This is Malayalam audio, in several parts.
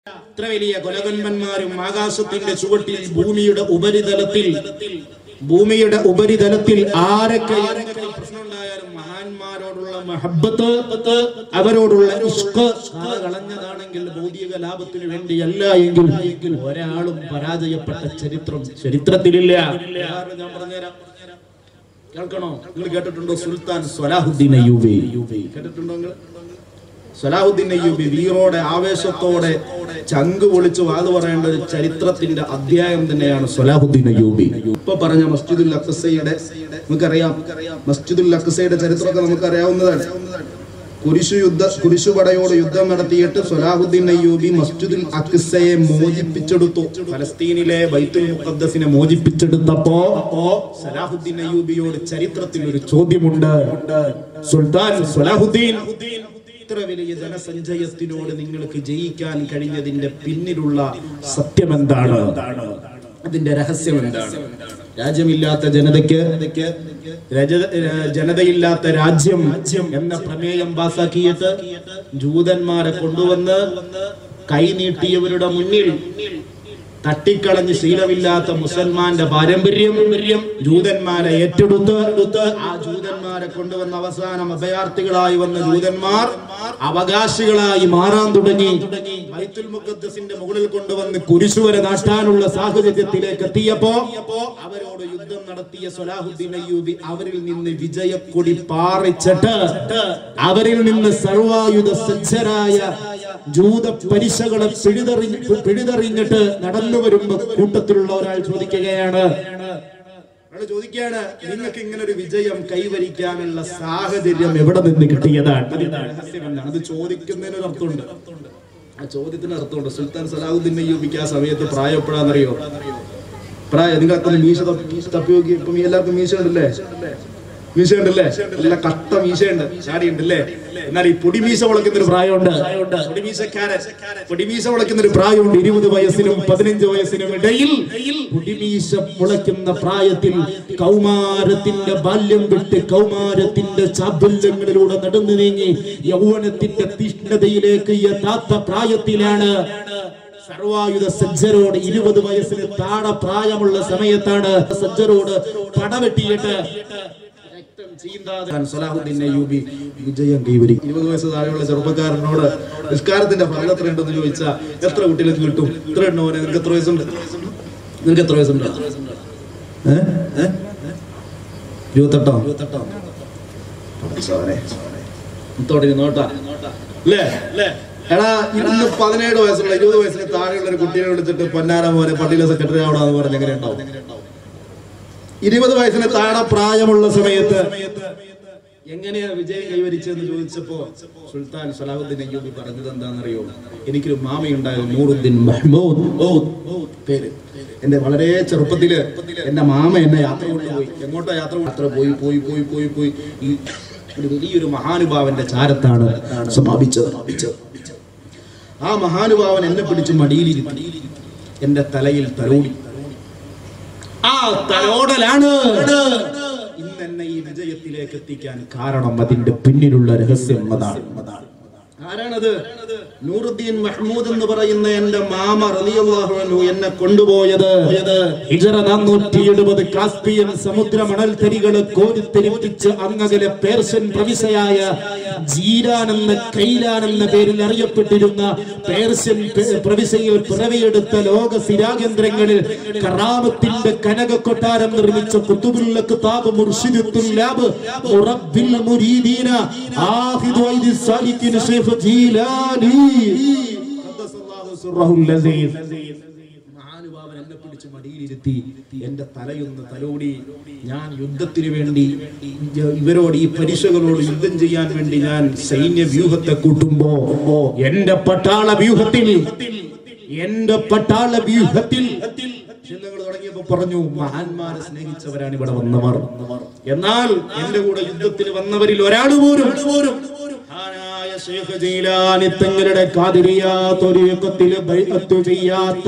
ഇത്ര വലിയ കൊലകൊൻപന്മാരും ആകാശത്തിന്റെ ചുവട്ടിൽ ഭൂമിയുടെ ഉപരിതലത്തിൽ ആരൊക്കെ പ്രശ്നമുണ്ടായാലും മഹാന്മാരോടുള്ള മഹബ്ബത്ത്, അവരോടുള്ള ഇഷ്ക് കളഞ്ഞതാണെങ്കിൽ ഭൗതിക ലാഭത്തിന് വേണ്ടിയല്ല എങ്കിൽ ഒരാളും പരാജയപ്പെട്ട ചരിത്രത്തിലില്ല. ഞാൻ പറഞ്ഞുതരാം, കേൾക്കണോ? നിങ്ങൾ കേട്ടിട്ടുണ്ടോ? സുൽത്താൻ സ്വലാഹുദ്ദീൻ അയ്യൂബി കേട്ടിട്ടുണ്ടോ? സ്വലാഹുദ്ദീൻ അയ്യൂബി വീറോടെ ആവേശത്തോടെ ചങ്ക് പൊളിച്ച് വാത് പറയേണ്ട ഒരു ചരിത്രത്തിന്റെ അധ്യായം തന്നെയാണ് സ്വലാഹുദ്ദീൻ അയ്യൂബി. ഇപ്പൊ പറഞ്ഞ മസ്ജിദുൽ അഖ്സയുടെ നമുക്കറിയാം, മസ്ജിദുൽ അഖ്സയുടെ ചരിത്രമൊക്കെ നമുക്കറിയാവുന്നതാണ്. കുരിശുപടയോട് യുദ്ധം നടത്തിയിട്ട് സ്വലാഹുദ്ദീൻ അയ്യൂബി മസ്ജിദുൽ അഖ്സയെ മോചിപ്പിച്ചെടുത്തു. ഫലസ്തീനിലെ ബൈത്തുൽ മുഖദ്ദസിനെ മോചിപ്പിച്ചെടുത്തപ്പോ സ്വലാഹുദ്ദീൻ അയ്യൂബിയോട് ചരിത്രത്തിൽ ഒരു ചോദ്യമുണ്ട്. സുൽത്താൻ സ്വലാഹുദ്ദീൻ, ഇത്ര വലിയ ജനസഞ്ചയത്തിനോട് നിങ്ങൾക്ക് ജയിക്കാൻ കഴിഞ്ഞതിന്റെ പിന്നിലുള്ള സത്യം എന്താണ്? അതിന്റെ രഹസ്യം എന്താണ്? രാജ്യമില്ലാത്ത ജനതയില്ലാത്ത രാജ്യം എന്ന പ്രമേയം പാസാക്കിയിട്ട് ജൂതന്മാരെ കൊണ്ടുവന്ന് കൈനീട്ടിയവരുടെ മുന്നിൽ തട്ടിക്കളഞ്ഞ് ശീലമില്ലാത്ത മുസൽമാന്റെ പാരമ്പര്യം ജൂതന്മാരെ ഏറ്റെടുത്ത് ആ ജൂതന്മാരെ കൊണ്ടുവന്ന അവസാനം അഭയാർത്ഥികളായി വന്ന ജൂതന്മാർ അവകാശികളായി മാറാൻ തുടങ്ങി. ബൈത്തുൽ മുഖദ്ദസിന്റെ മുകളിൽ കൊണ്ടുവന്ന് കുരിശുവരെ നാട്ടാനുള്ള സാഹചര്യത്തിലേക്ക് എത്തിയപ്പോ അവരോട് യുദ്ധം നടത്തിയ സ്വലാഹുദ്ദീൻ അയ്യൂബി അവരിൽ നിന്ന് വിജയക്കൊടി പാറിച്ചിട്ട് അവരിൽ നിന്ന് സർവായുധ സജ്ജരായ ജൂത പരിശകളെ പിടിതെറിഞ്ഞിട്ട് നടന്നു വരുമ്പോ കൂട്ടത്തിലുള്ള ഒരാൾ ചോദിക്കുകയാണ്, നിങ്ങൾക്ക് ഇങ്ങനെ ഒരു വിജയം കൈവരിക്കാനുള്ള സാഹചര്യം എവിടെ നിന്ന് കിട്ടിയതാണ്? അത് ചോദിക്കുന്നതിന് ഒരു അർത്ഥമുണ്ട്. ആ ചോദ്യത്തിന് അർത്ഥമുണ്ട്. സുൽത്താൻ സലാഹുദ്ദീൻ അയ്യൂബിക്ക് ആ സമയത്ത് പ്രായപ്പെടാന്നറിയോ? നിങ്ങൾക്ക് മീശ തപ്പി നോക്കി. ഇപ്പൊ എല്ലാവർക്കും മീശ ഉണ്ടല്ലേ? മീശ ഉണ്ടല്ലേ? നല്ല കട്ട മീശയുണ്ട്, ചാടിയുണ്ടല്ലേ? എന്നാൽ ഈ പൊടിമീശ മുളയ്ക്കുന്ന ഒരു പ്രായമുണ്ട്. പൊടിമീശ മുളയ്ക്കുന്ന ഒരു പ്രായമുണ്ട്. 20 വയസ്സിനും 15 വയസ്സിനും ഇടയിൽ പൊടിമീശ മുളയ്ക്കുന്ന പ്രായത്തിൽ കൗമാരത്തിന്റെ ബാല്യം വിട്ട് കൗമാരത്തിന്റെ ചാബല്യങ്ങളിലൂടെ നടന്നു നീങ്ങി യൗവനത്തിന്റെ തീഷ്ണതയിലേക്ക് എത്താത്ത പ്രായത്തിലാണ് സർവായുധ സജ്ജരോട് 20 വയസ്സിന് താഴെ പ്രായമുള്ള സമയത്താണ് സജ്ജരോട് പടവെട്ടിയിട്ട് സ്വലാഹുദ്ദീൻ അയ്യൂബി വിജയം കൈവരിക്കും. 20 വയസ്സ് താഴെയുള്ള ചെറുപ്പക്കാരനോട് നിസ്കാരത്തിന്റെ ഫലത്തിൽ ഉണ്ടെന്ന് ചോദിച്ചാൽ എത്ര കുട്ടികൾക്ക് കിട്ടും? ഇത്ര എണ്ണോ? നിനക്ക് എത്ര വയസ്സുണ്ട്? 28 നോട്ടാ അല്ലേ? എടാ, ഇന്ന് 17 വയസ്സുള്ള 20 വയസ്സിന് താഴെയുള്ള ഒരു കുട്ടിയെ വിളിച്ചിട്ട് പൊന്നാര പോലെ പള്ളിയിലെ സെക്രട്ടറി ആവണമെന്ന് പറഞ്ഞ് എങ്ങനെ ഉണ്ടാവും? 20 വയസ്സിന് താഴെ പ്രായമുള്ള സമയത്ത് എങ്ങനെയാ വിജയം കൈവരിച്ചെന്ന് ചോദിച്ചപ്പോ സുൽത്താൻ സലാഹുദ്ദീൻ അയ്യൂബി പറഞ്ഞത് എന്താണെന്നറിയോ? എനിക്കൊരു മാമയുണ്ടായിരുന്നു, നൂറുദ്ദീൻ മഹ്മൂദ് പേര്. എന്റെ വളരെ ചെറുപ്പത്തില് എന്റെ മാമ എന്നെ യാത്ര കൊണ്ടുപോയി. എങ്ങോട്ടാ യാത്ര? പോയി ഈ ഒരു വലിയൊരു മഹാനുഭാവന്റെ ചാരത്താണ് സമാപിച്ചത്. ആ മഹാനുഭാവൻ എന്നെ പിടിച്ച് മടിയിലിരുത്തി എന്റെ തലയിൽ തലോടി. ആ തലോടലാണ് ഇന്നെന്നെ ഈ വിജയത്തിലേക്ക് എത്തിക്കാൻ കാരണം. അതിന്റെ പിന്നിലുള്ള രഹസ്യം അതാണ്. ആരാണത്? നൂറുദ്ദീൻ മഹ്മൂദ് എന്ന് പറയുന്ന എന്റെ മാമ റളിയല്ലാഹു അൻഹു എന്നെ കൊണ്ടുപോയത് ഹിജ്റ 470 കാസ്പിയൻ സമുദ്ര മണൽത്തരികളെ കോരിത്തെരിപ്പിച്ച് അങ്ങകലെ പേർഷ്യൻ പ്രവിശ്യയായ ജീരാൻ എന്ന കൈലാൻ എന്ന പേരിൽ അറിയപ്പെട്ടിരുന്ന പേർഷ്യൻ പ്രവിശ്യയിൽ പിറവിയെടുത്ത ലോക സ്ഥിരാകേന്ദ്രങ്ങളിൽ കറാമത്തിന്റെ കനക കൊട്ടാരം നിർമ്മിച്ച ഖുതുബുൽ അഖ്താബ് മുർഷിദുൽ ലാബ് മുറബ്ബിൽ മുരീദീന ആഖിദു ഐദി സാലിക്കിൻ ശൈഖ് ജീലാനി ഖദ്ദസല്ലാഹു സിർറഹുൽ അസീസ്. മഹാനുഭാവൻ എന്നെ പിടിച്ച് മടിയിലിരുത്തി എന്റെ തലയൊന്ന് തലോടി. ഞാൻ യുദ്ധത്തിന് വേണ്ടി ഇവരോട്, ഈ പരീക്ഷകളോട് യുദ്ധം ചെയ്യാൻ വേണ്ടി ഞാൻ സൈന്യ വ്യൂഹത്തെ കൂട്ടുമ്പോ എന്റെ പട്ടാള വ്യൂഹത്തിൽ ചിന്തകൾ തുടങ്ങിയപ്പോ പറഞ്ഞു, മഹാന്മാരെ സ്നേഹിച്ചവരാണ് ഇവിടെ വന്നവർ. എന്നാൽ എന്റെ കൂടെ യുദ്ധത്തിന് വന്നവരിൽ ഒരാൾ പോലും ശൈഖ് ജീലാനി തങ്ങളുടെ ഖാദിരിയ ത്വരീഖത്തിൽ ബൈഅത്ത് ചെയ്യാത്ത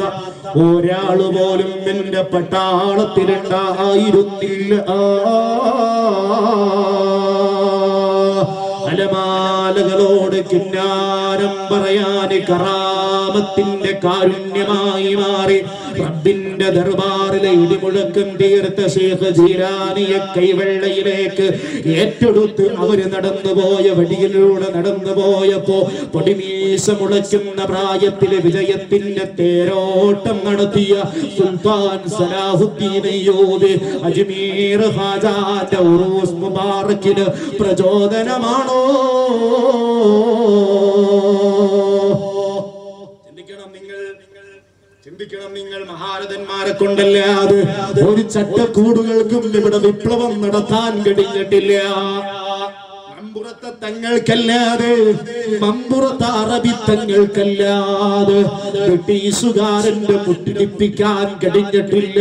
ഒരാൾ പോലും എന്റെ പട്ടാളത്തിലുണ്ടായിരുന്നില്ല. അലമാല കാലകളോട് കിന്നാരം പറയാൻ കറാമത്തിന്റെ കാരുണ്യമായി മാറി റബ്ബിന്റെ ദർബാറിലെ ഇടിമുഴക്കം തീർത്ത ശൈഖ് ജീലാനിയെ കൈവെള്ളയിലേക്ക് ഏറ്റെടുത്ത് അവര് നടന്നുപോയ വഴിയിലൂടെ നടന്നുപോയപ്പോ പൊടിമീശ മുളയ്ക്കുന്ന പ്രായത്തിലെ വിജയത്തിന്റെ തേരോട്ടം നടത്തിയ സുൽത്താൻ സലാഹുദ്ദീൻ അയ്യൂബി അജ്മീർ ഹാജാന്റെ ഉറൂസ് മുബാറക്കിന് പ്രചോദനമാണോ? ചിന്തിക്കണം നിങ്ങൾ. മഹാരഥന്മാരെ കൊണ്ടല്ലാതെ ഒരു ചട്ടക്കൂടുകൾക്കും ഇവിടെ വിപ്ലവം നടത്താൻ കഴിഞ്ഞിട്ടില്ല. മമ്പുറത്തെ തങ്ങൾക്കല്ലാതെ, മമ്പുറത്തെ അറബി തങ്ങൾക്കല്ലാതെ ബ്രിട്ടീഷുകാരന്റെ മുട്ടിടിപ്പിക്കാൻ കഴിഞ്ഞിട്ടില്ല.